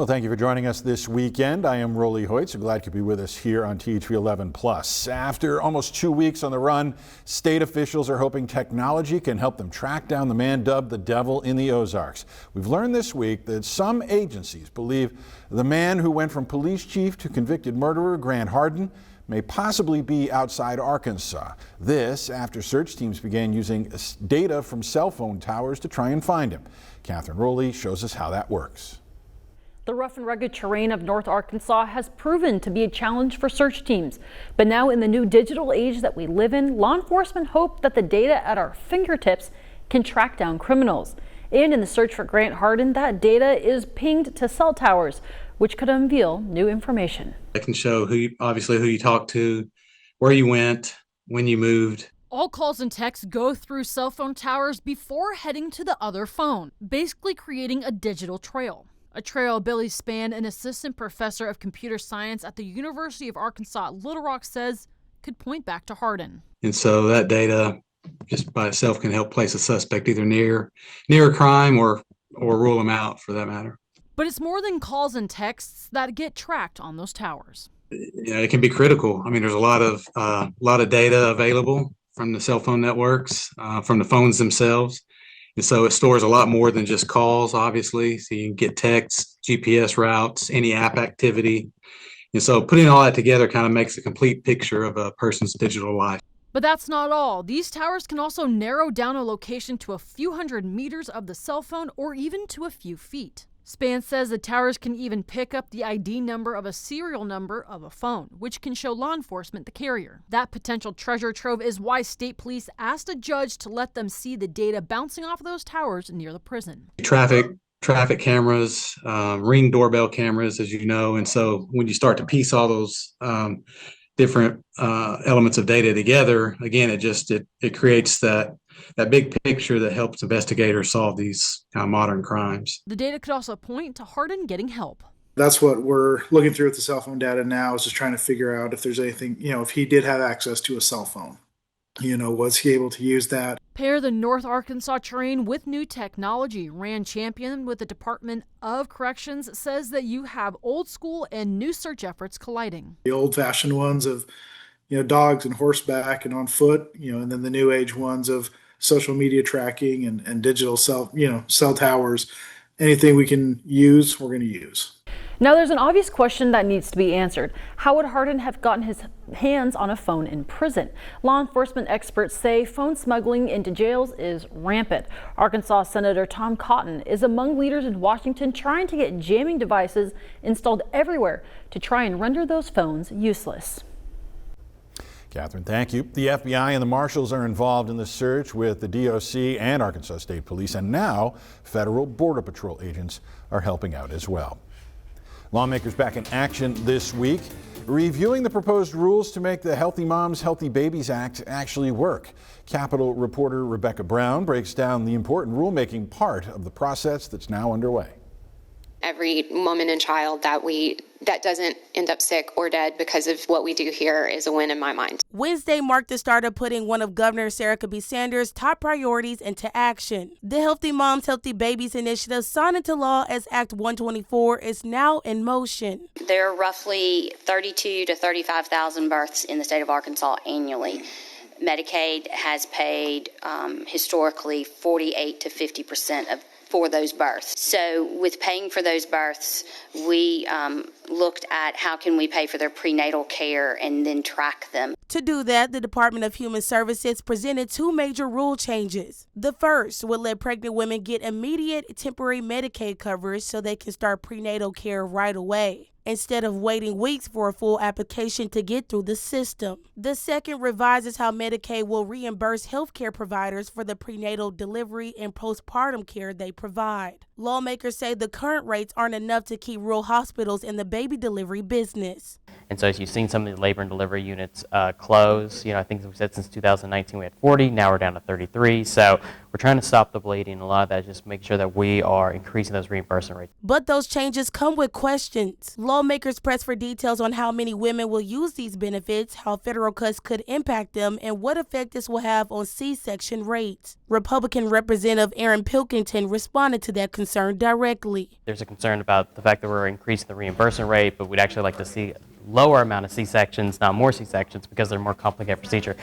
Well, thank you for joining us this weekend. I am Hoyt, so glad you could be with us here on THV 11 Plus. After almost 2 weeks on the run, state officials are hoping technology can help them track down the man dubbed the Devil in the Ozarks. We've learned this week that some agencies believe the man who went from police chief to convicted murderer, Grant Hardin, may possibly be outside Arkansas. This after search teams began using data from cell phone towers to try and find him. Catherine Rowley shows us how that works. The rough and rugged terrain of North Arkansas has proven to be a challenge for search teams. But now in the new digital age that we live in, law enforcement hope that the data at our fingertips can track down criminals. And in the search for Grant Hardin, that data is pinged to cell towers, which could unveil new information. It can show who you talked to, where you went, when you moved. All calls and texts go through cell phone towers before heading to the other phone, basically creating a digital trail. A trail Billy Spann, an assistant professor of computer science at the University of Arkansas at Little Rock, says could point back to Hardin. And so that data just by itself can help place a suspect either near a crime or rule them out for that matter. But it's more than calls and texts that get tracked on those towers. You know, it can be critical. I mean, there's a lot of data available from the cell phone networks, from the phones themselves. And so it stores a lot more than just calls, obviously. So you can get texts, GPS routes, any app activity. And so putting all that together kind of makes a complete picture of a person's digital life. But that's not all. These towers can also narrow down a location to a few hundred meters of the cell phone or even to a few feet. Spann says the towers can even pick up the ID number of a serial number of a phone, which can show law enforcement the carrier. That potential treasure trove is why state police asked a judge to let them see the data bouncing off those towers near the prison. Traffic cameras, Ring doorbell cameras, as you know, and so when you start to piece all those different elements of data together, again, it creates that big picture that helps investigators solve these modern crimes. The data could also point to Hardin getting help. That's what we're looking through with the cell phone data now, is just trying to figure out if there's anything, if he did have access to a cell phone, was he able to use that? Pair the North Arkansas terrain with new technology. Rand Champion with the Department of Corrections says that you have old school and new search efforts colliding. The old fashioned ones of, dogs and horseback and on foot, and then the new age ones of social media tracking and digital cell towers. Anything we can use, we're going to use. Now there's an obvious question that needs to be answered. How would Hardin have gotten his hands on a phone in prison? Law enforcement experts say phone smuggling into jails is rampant. Arkansas Senator Tom Cotton is among leaders in Washington trying to get jamming devices installed everywhere to try and render those phones useless. Catherine, thank you. The FBI and the Marshals are involved in the search with the DOC and Arkansas State Police, and now federal Border Patrol agents are helping out as well. Lawmakers back in action this week, reviewing the proposed rules to make the Healthy Moms, Healthy Babies Act actually work. Capitol reporter Rebecca Brown breaks down the important rulemaking part of the process that's now underway. Every woman and child that doesn't end up sick or dead because of what we do here is a win in my mind. Wednesday marked the start of putting one of Governor Sarah Huckabee Sanders' top priorities into action. The Healthy Moms, Healthy Babies initiative, signed into law as Act 124, is now in motion. There are roughly 32 to 35,000 births in the state of Arkansas annually. Medicaid has paid historically 48 to 50% for those births. So with paying for those births, we looked at how can we pay for their prenatal care and then track them. To do that, the Department of Human Services presented two major rule changes. The first would let pregnant women get immediate temporary Medicaid coverage so they can start prenatal care right away, instead of waiting weeks for a full application to get through the system. The second revises how Medicaid will reimburse healthcare providers for the prenatal delivery and postpartum care they provide. Lawmakers say the current rates aren't enough to keep rural hospitals in the baby delivery business. And so as you've seen some of the labor and delivery units close, I think we said since 2019 we had 40, now we're down to 33. So We're trying to stop the bleeding. A lot of that is just make sure that we are increasing those reimbursement rates. But those changes come with questions. Lawmakers press for details on how many women will use these benefits, how federal cuts could impact them, and what effect this will have on C-section rates. Republican Representative Aaron Pilkington responded to that concern directly. There's a concern about the fact that we're increasing the reimbursement rate, but we'd actually like to see lower amount of C-sections, not more C-sections, because they're a more complicated procedure.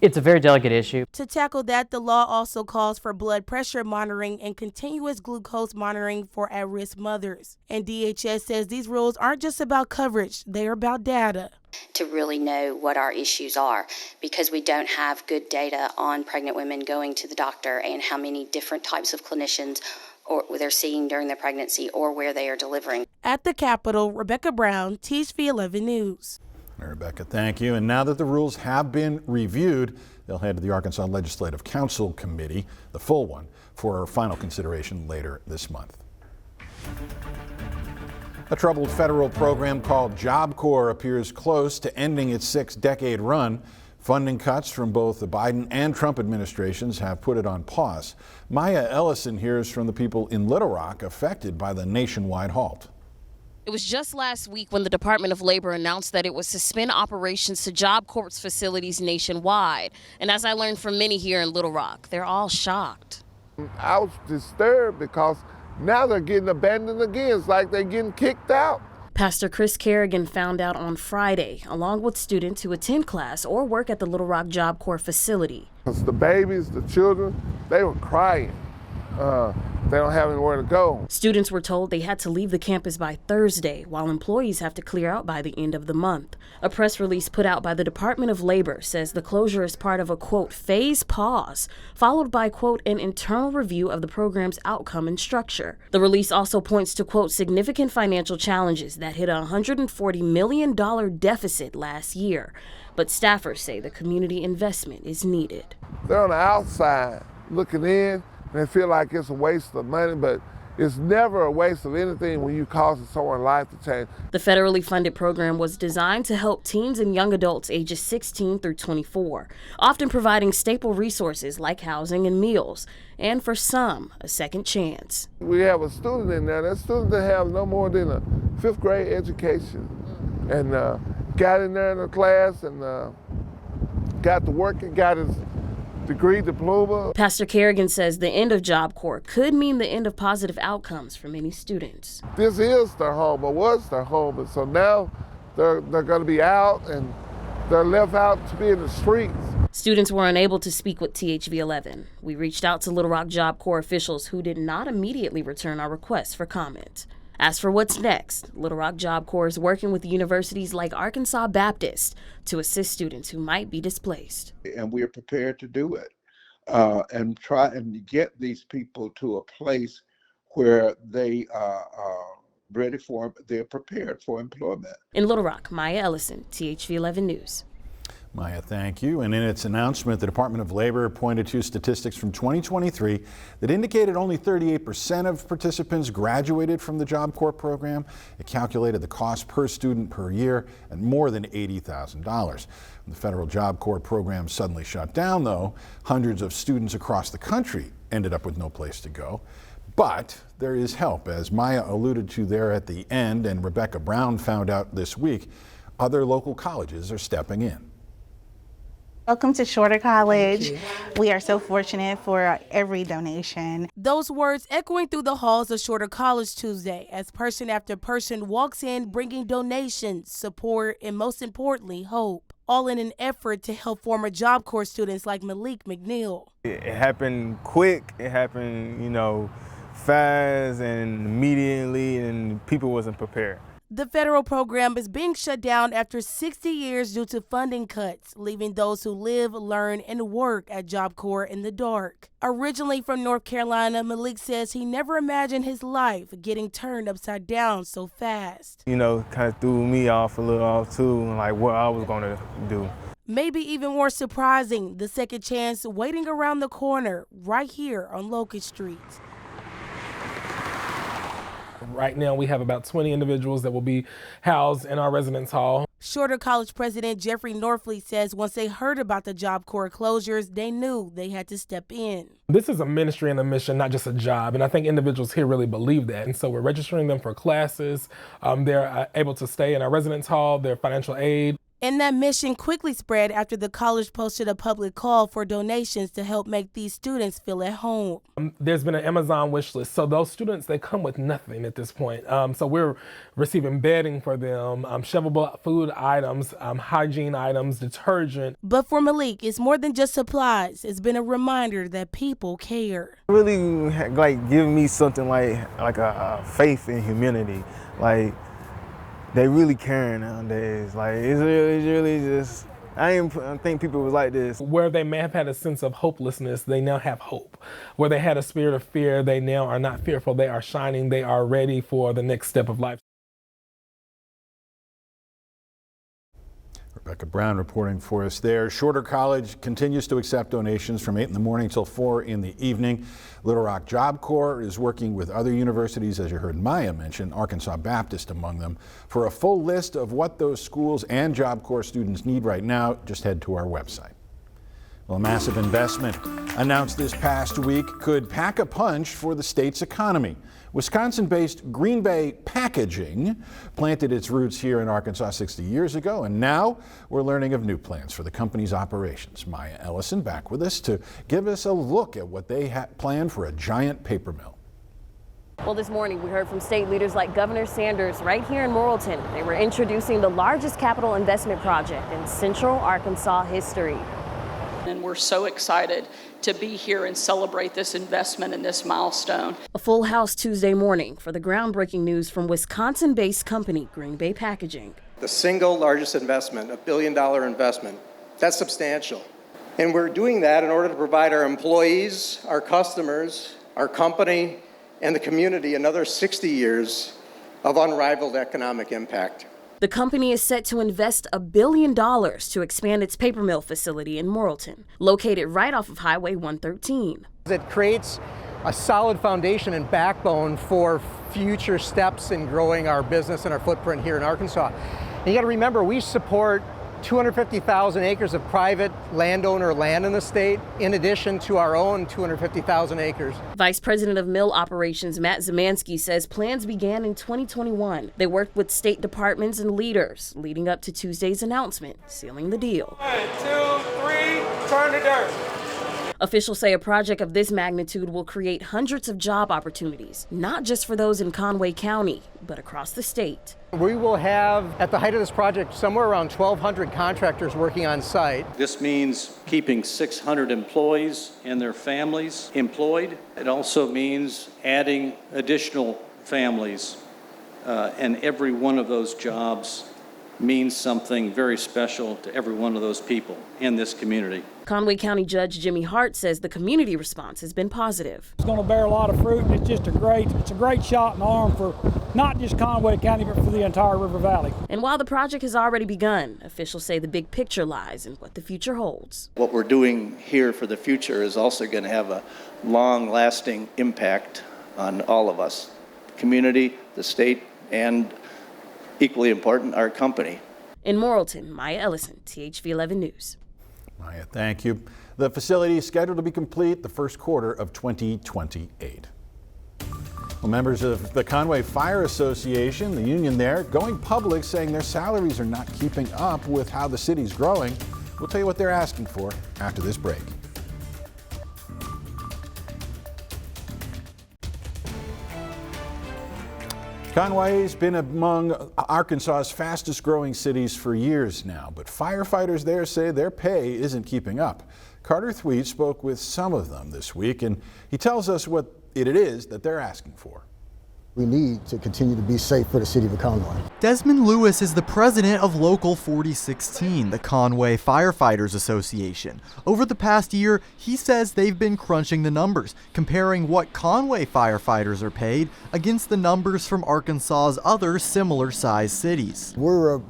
It's a very delicate issue. To tackle that, the law also calls for blood pressure monitoring and continuous glucose monitoring for at-risk mothers. And DHS says these rules aren't just about coverage, they're about data. To really know what our issues are, because we don't have good data on pregnant women going to the doctor and how many different types of clinicians or they're seeing during their pregnancy or where they are delivering. At the Capitol, Rebecca Brown, TV 11 News. Rebecca, thank you. And now that the rules have been reviewed, they'll head to the Arkansas Legislative Council Committee, the full one, for final consideration later this month. A troubled federal program called Job Corps appears close to ending its 6-decade run. Funding cuts from both the Biden and Trump administrations have put it on pause. Maya Ellison hears from the people in Little Rock affected by the nationwide halt. It was just last week when the Department of Labor announced that it would suspend operations to Job Corps facilities nationwide. And as I learned from many here in Little Rock, they're all shocked. I was disturbed because now they're getting abandoned again. It's like they're getting kicked out. Pastor Chris Kerrigan found out on Friday, along with students who attend class or work at the Little Rock Job Corps facility. Because the babies, the children, they were crying. They don't have anywhere to go. Students were told they had to leave the campus by Thursday, while employees have to clear out by the end of the month. A press release put out by the Department of Labor says the closure is part of a, quote, phase pause, followed by, quote, an internal review of the program's outcome and structure. The release also points to, quote, significant financial challenges that hit a $140 million deficit last year. But staffers say the community investment is needed. They're on the outside looking in. They feel like it's a waste of money, but it's never a waste of anything when you cause someone's life to change. The federally funded program was designed to help teens and young adults ages 16 through 24, often providing staple resources like housing and meals, and for some, a second chance. We have a student in there, that student that have no more than a 5th grade education, and got in there in the class and got to work and got his degree, diploma. Pastor Kerrigan says the end of Job Corps could mean the end of positive outcomes for many students. This is their home, or was their home, and so now they're going to be out and they're left out to be in the streets. Students were unable to speak with THV 11. We reached out to Little Rock Job Corps officials who did not immediately return our request for comment. As for what's next, Little Rock Job Corps is working with universities like Arkansas Baptist to assist students who might be displaced. And we are prepared to do it and try and get these people to a place where they are ready for, they're prepared for employment. In Little Rock, Maya Ellison, THV 11 News. Maya, thank you. And in its announcement, the Department of Labor pointed to statistics from 2023 that indicated only 38% of participants graduated from the Job Corps program. It calculated the cost per student per year at more than $80,000. When the federal Job Corps program suddenly shut down, though, hundreds of students across the country ended up with no place to go. But there is help, as Maya alluded to there at the end, and Rebecca Brown found out this week. Other local colleges are stepping in. Welcome to Shorter College. We are so fortunate for every donation. Those words echoing through the halls of Shorter College Tuesday as person after person walks in bringing donations, support, and most importantly, hope. All in an effort to help former Job Corps students like Malik McNeil. It happened quick. It happened, fast and immediately, and people wasn't prepared. The federal program is being shut down after 60 years due to funding cuts, leaving those who live, learn, and work at Job Corps in the dark. Originally from North Carolina, Malik says he never imagined his life getting turned upside down so fast. Kind of threw me off a little too, like what I was going to do. Maybe even more surprising, the second chance waiting around the corner right here on Locust Street. Right now, we have about 20 individuals that will be housed in our residence hall. Shorter College President Jeffrey Norfleet says once they heard about the Job Corps closures, they knew they had to step in. This is a ministry and a mission, not just a job, and I think individuals here really believe that. And so we're registering them for classes. They're able to stay in our residence hall, their financial aid. And that mission quickly spread after the college posted a public call for donations to help make these students feel at home. There's been an Amazon wish list. So those students, they come with nothing at this point. So we're receiving bedding for them, shovable food items, hygiene items, detergent. But for Malik, it's more than just supplies. It's been a reminder that people care. Really, giving me something like a faith in humanity. They really caring nowadays. It's really just, I didn't think people was like this. Where they may have had a sense of hopelessness, they now have hope. Where they had a spirit of fear, they now are not fearful. They are shining. They are ready for the next step of life. Rebecca Brown reporting for us there. Shorter College continues to accept donations from 8 in the morning till 4 in the evening. Little Rock Job Corps is working with other universities, as you heard Maya mention, Arkansas Baptist among them. For a full list of what those schools and Job Corps students need right now, just head to our website. Well, a massive investment announced this past week could pack a punch for the state's economy. Wisconsin-based Green Bay Packaging planted its roots here in Arkansas 60 years ago, and now we're learning of new plans for the company's operations. Maya Ellison back with us to give us a look at what they planned for a giant paper mill. Well, this morning we heard from state leaders like Governor Sanders right here in Morrilton. They were introducing the largest capital investment project in Central Arkansas history. And we're so excited to be here and celebrate this investment and this milestone. A full house Tuesday morning for the groundbreaking news from Wisconsin-based company Green Bay Packaging. The single largest investment, $1 billion investment, that's substantial. And we're doing that in order to provide our employees, our customers, our company, and the community another 60 years of unrivaled economic impact. The company is set to invest $1 billion to expand its paper mill facility in Morrilton, located right off of Highway 113. It creates a solid foundation and backbone for future steps in growing our business and our footprint here in Arkansas. And you got to remember, we support 250,000 acres of private landowner land in the state, in addition to our own 250,000 acres. Vice President of Mill Operations Matt Zemansky says plans began in 2021. They worked with state departments and leaders, leading up to Tuesday's announcement, sealing the deal. 1, 2, 3, turn to dirt. Officials say a project of this magnitude will create hundreds of job opportunities, not just for those in Conway County, but across the state. We will have, at the height of this project, somewhere around 1,200 contractors working on site. This means keeping 600 employees and their families employed. It also means adding additional families, and every one of those jobs means something very special to every one of those people in this community. Conway County Judge Jimmy Hart says the community response has been positive. It's going to bear a lot of fruit, and it's just a great shot in the arm for not just Conway County, but for the entire River Valley. And while the project has already begun, officials say the big picture lies in what the future holds. What we're doing here for the future is also going to have a long-lasting impact on all of us, the community, the state, and equally important, our company. In Morrilton, Maya Ellison, THV 11 News. Maya, thank you. The facility is scheduled to be complete the first quarter of 2028. Well, members of the Conway Fire Association, the union there, going public saying their salaries are not keeping up with how the city's growing. We'll tell you what they're asking for after this break. Conway's been among Arkansas's fastest growing cities for years now, but firefighters there say their pay isn't keeping up. Carter Thweet spoke with some of them this week, and he tells us what it is that they're asking for. We need to continue to be safe for the city of Conway. Desmond Lewis is the president of Local 4016, the Conway Firefighters Association. Over the past year, he says they've been crunching the numbers, comparing what Conway firefighters are paid against the numbers from Arkansas's other similar-sized cities. We're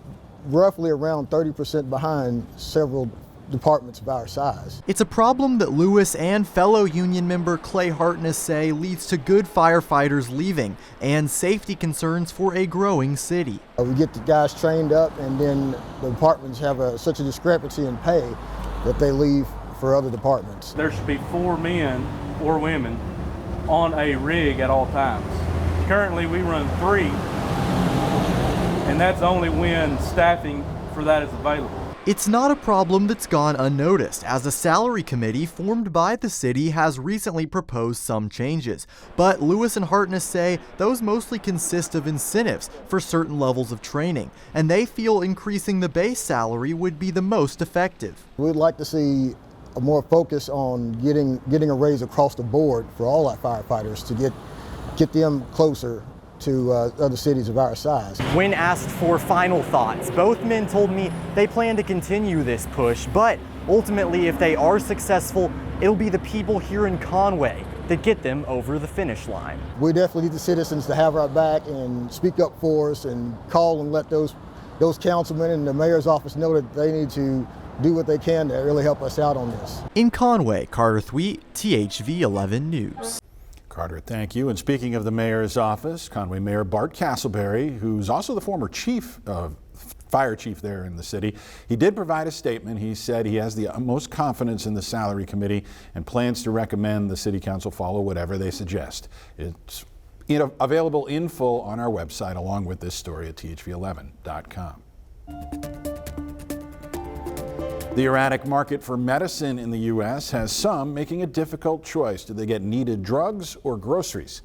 roughly around 30% behind several departments of our size. It's a problem that Lewis and fellow union member Clay Hartness say leads to good firefighters leaving and safety concerns for a growing city. We get the guys trained up, and then the departments have such a discrepancy in pay that they leave for other departments. There should be 4 men or women on a rig at all times. Currently we run 3, and that's only when staffing for that is available. It's not a problem that's gone unnoticed, as a salary committee formed by the city has recently proposed some changes. But Lewis and Hartness say those mostly consist of incentives for certain levels of training, and they feel increasing the base salary would be the most effective. We'd like to see a more focus on getting a raise across the board for all our firefighters to get them closer to other cities of our size. When asked for final thoughts, both men told me they plan to continue this push, but ultimately, if they are successful, it'll be the people here in Conway that get them over the finish line. We definitely need the citizens to have our back and speak up for us and call and let those councilmen and the mayor's office know that they need to do what they can to really help us out on this. In Conway, Carter Thweet, THV 11 News. Carter, thank you. And speaking of the mayor's office, Conway Mayor Bart Castleberry, who's also the former fire chief there in the city, he did provide a statement. He said he has the utmost confidence in the salary committee and plans to recommend the city council follow whatever they suggest. It's available in full on our website along with this story at thv11.com. The erratic market for medicine in the U.S. has some making a difficult choice. Do they get needed drugs or groceries?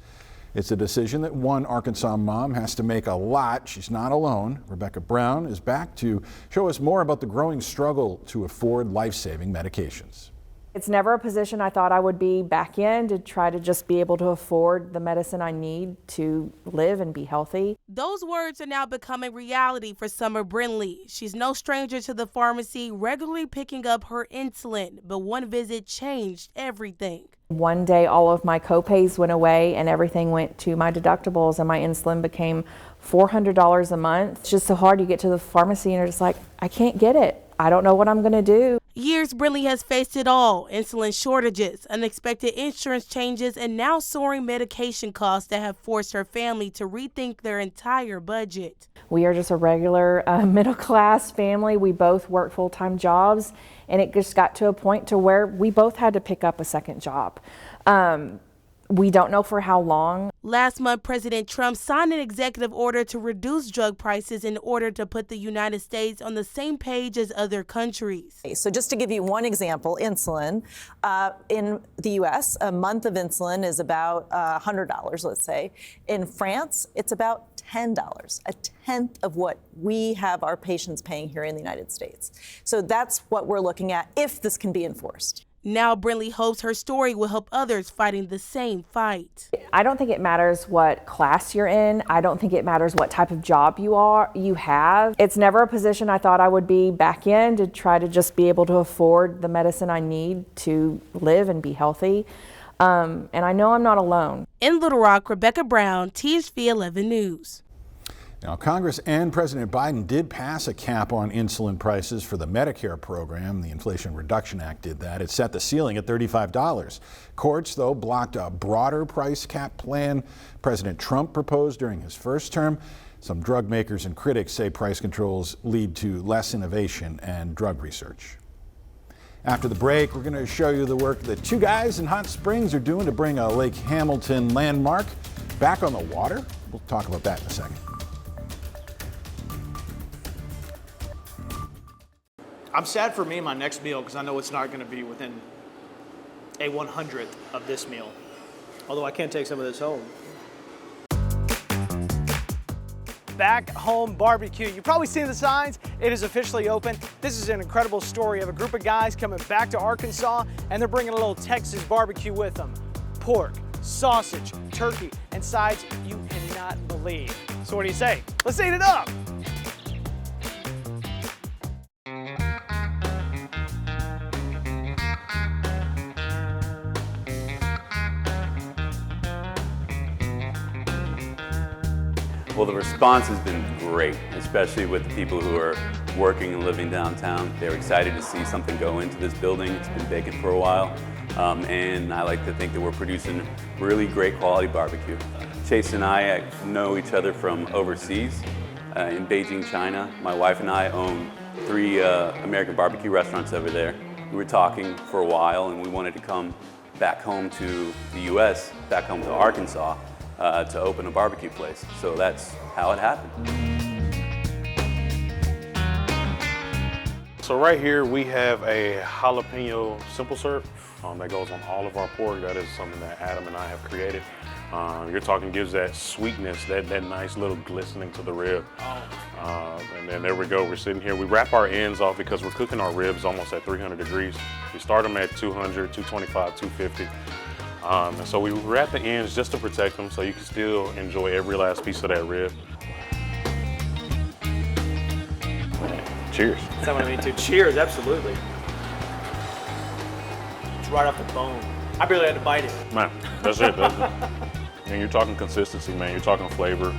It's a decision that one Arkansas mom has to make a lot. She's not alone. Rebecca Brown is back to show us more about the growing struggle to afford life-saving medications. It's never a position I thought I would be back in, to try to just be able to afford the medicine I need to live and be healthy. Those words are now becoming reality for Summer Brinley. She's no stranger to the pharmacy, regularly picking up her insulin, but one visit changed everything. One day all of my copays went away and everything went to my deductibles, and my insulin became $400 a month. It's just so hard. You get to the pharmacy and you're just like, I can't get it. I don't know what I'm going to do. Years Brinley has faced it all: insulin shortages, unexpected insurance changes, and now soaring medication costs that have forced her family to rethink their entire budget. We are just a regular middle-class family. We both work full-time jobs, and it just got to a point to where we both had to pick up a second job. We don't know for how long. Last month, President Trump signed an executive order to reduce drug prices in order to put the United States on the same page as other countries. So just to give you one example, insulin. In the U.S., a month of insulin is about $100, let's say. In France, it's about $10, a tenth of what we have our patients paying here in the United States. So that's what we're looking at if this can be enforced. Now Brinley hopes her story will help others fighting the same fight. I don't think it matters what class you're in. I don't think it matters what type of job you have. It's never a position I thought I would be back in, to try to just be able to afford the medicine I need to live and be healthy. And I know I'm not alone. In Little Rock, Rebecca Brown, THV 11 News. Now, Congress and President Biden did pass a cap on insulin prices for the Medicare program. The Inflation Reduction Act did that. It set the ceiling at $35. Courts, though, blocked a broader price cap plan President Trump proposed during his first term. Some drug makers and critics say price controls lead to less innovation and drug research. After the break, we're going to show you the work that 2 guys in Hot Springs are doing to bring a Lake Hamilton landmark back on the water. We'll talk about that in a second. I'm sad for me, my next meal, because I know it's not going to be within a 100th of this meal. Although I can take some of this home. Back Home Barbecue. You've probably seen the signs. It is officially open. This is an incredible story of a group of guys coming back to Arkansas, and they're bringing a little Texas barbecue with them. Pork, sausage, turkey, and sides you cannot believe. So what do you say? Let's eat it up. Well, the response has been great, especially with the people who are working and living downtown. They're excited to see something go into this building. It's been vacant for a while. And I like to think that we're producing really great quality barbecue. Chase and I know each other from overseas. In Beijing, China. My wife and I own 3 American barbecue restaurants over there. We were talking for a while and we wanted to come back home to the US, back home to Arkansas, to open a barbecue place. So that's how it happened. So right here we have a jalapeno simple serve that goes on all of our pork. That is something that Adam and I have created. You're talking gives that sweetness, that nice little glistening to the rib. And then there we go, we're sitting here. We wrap our ends off because we're cooking our ribs almost at 300 degrees. We start them at 200, 225, 250. And so we wrap the ends just to protect them so you can still enjoy every last piece of that rib. Cheers. That's what I mean too. Cheers, absolutely. It's right off the bone. I barely had to bite it. Man, that's it. That's it. And you're talking consistency, man. You're talking flavor.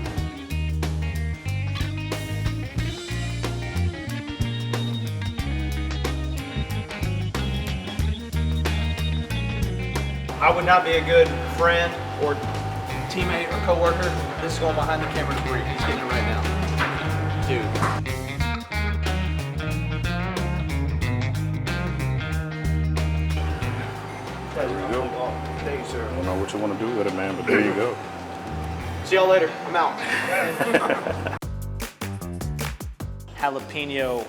I would not be a good friend or teammate or coworker. This is going behind the camera to breathe. He's getting it right now. Dude. There you go. Thank you, sir. I don't know what you want to do with it, man, but there you go. See y'all later. I'm out. Jalapeno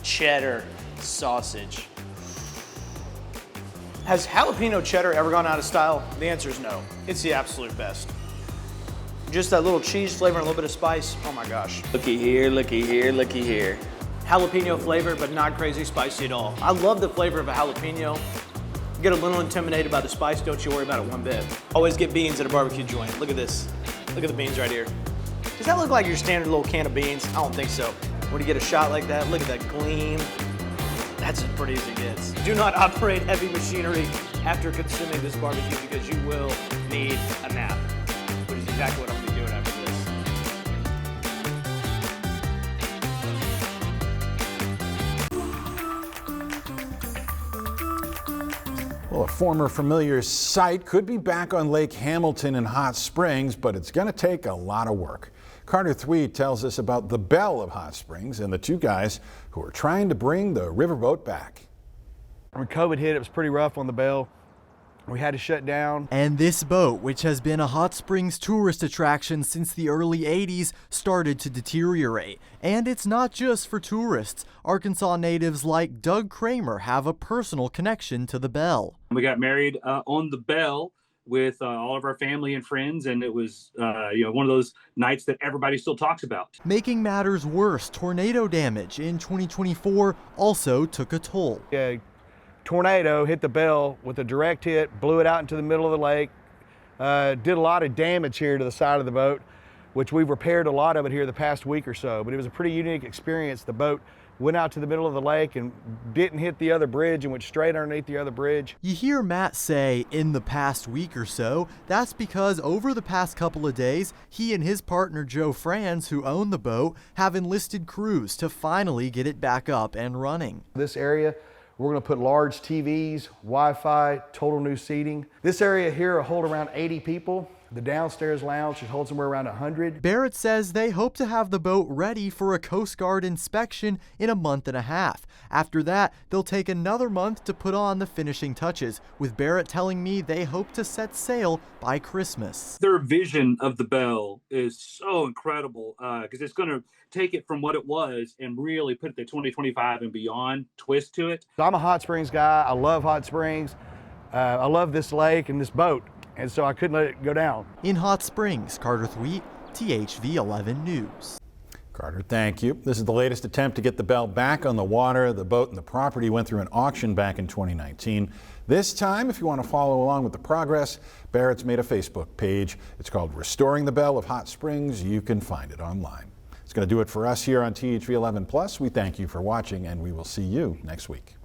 cheddar sausage. Has jalapeno cheddar ever gone out of style? The answer is no. It's the absolute best. Just that little cheese flavor and a little bit of spice. Oh my gosh. Looky here, looky here, looky here. Jalapeno flavor, but not crazy spicy at all. I love the flavor of a jalapeno. Get a little intimidated by the spice, don't you worry about it one bit. Always get beans at a barbecue joint. Look at this. Look at the beans right here. Does that look like your standard little can of beans? I don't think so. When you get a shot like that, look at that gleam. That's as pretty as it gets. Do not operate heavy machinery after consuming this barbecue because you will need a nap, which is exactly what I'm gonna be doing after this. Well, a former familiar sight could be back on Lake Hamilton in Hot Springs, but it's going to take a lot of work. Carter Thweed tells us about the belle of Hot Springs and the 2 guys who are trying to bring the riverboat back. When COVID hit, it was pretty rough on the belle. We had to shut down. And this boat, which has been a Hot Springs tourist attraction since the early 80s, started to deteriorate. And it's not just for tourists. Arkansas natives like Doug Kramer have a personal connection to the belle. We got married on the belle with all of our family and friends, and it was one of those nights that everybody still talks about. Making matters worse, tornado damage in 2024 also took a toll. Yeah. Tornado hit the belle with a direct hit, blew it out into the middle of the lake, did a lot of damage here to the side of the boat, which we've repaired a lot of it here the past week or so. But it was a pretty unique experience. The boat went out to the middle of the lake and didn't hit the other bridge and went straight underneath the other bridge. You hear Matt say in the past week or so. That's because over the past couple of days, he and his partner Joe Franz, who own the boat, have enlisted crews to finally get it back up and running. This area, we're going to put large TVs, Wi-Fi, total new seating. This area here will hold around 80 people. The downstairs lounge should hold somewhere around 100. Barrett says they hope to have the boat ready for a Coast Guard inspection in a month and a half. After that, they'll take another month to put on the finishing touches, with Barrett telling me they hope to set sail by Christmas. Their vision of the belle is so incredible because it's going to take it from what it was and really put the 2025 and beyond twist to it. I'm a Hot Springs guy. I love Hot Springs. I love this lake and this boat, and so I couldn't let it go down. In Hot Springs, Carter Thweet, THV 11 News. Carter, thank you. This is the latest attempt to get the belle back on the water. The boat and the property went through an auction back in 2019. This time, if you want to follow along with the progress, Barrett's made a Facebook page. It's called Restoring the Belle of Hot Springs. You can find it online. It's going to do it for us here on THV 11 Plus. We thank you for watching, and we will see you next week.